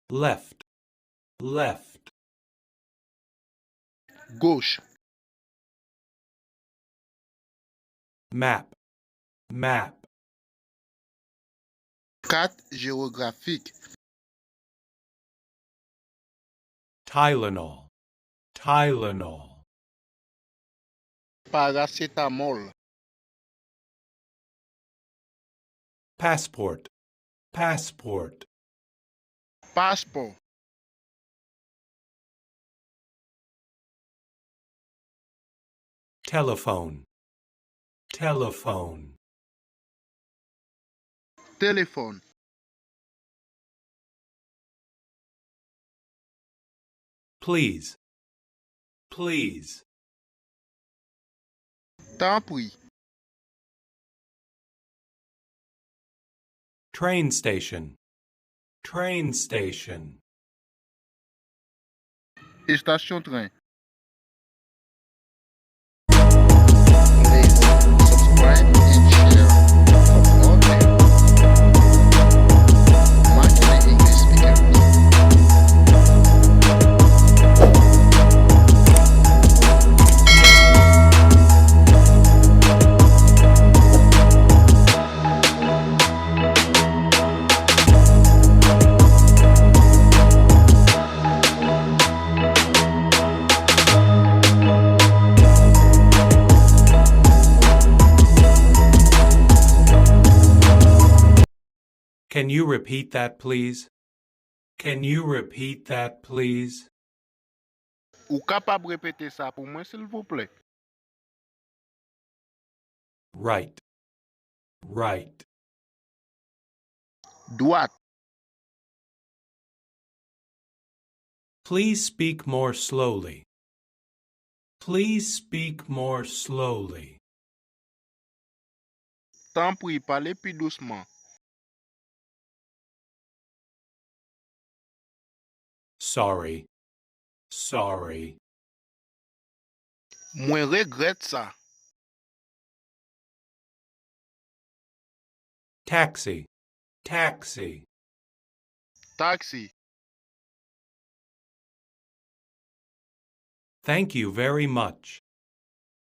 left, left, Gauche. map, map, Carte géographique. Tylenol, Tylenol, Paracétamol. passport, passport, Passeport. telephone, telephone, Téléphone. please, please, T'en prie. train station, train station, Station train. Can you repeat that, please? Can you repeat that, please? Ou capable répéter ça pour moi, s'il vous plaît? Right, right, Droite. please speak more slowly. Please speak more slowly. T'en prie, parlez plus doucement. Sorry, sorry, Moi regrette ça. taxi, taxi, Taxi. thank you very much.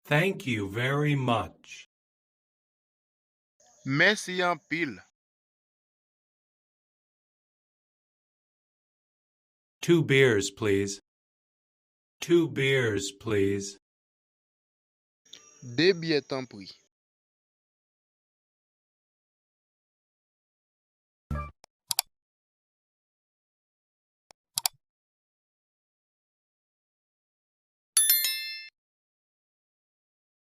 Thank you very much. Merci en pile. 2 beers, please. 2 beers, please. Deux billets, t'en prie.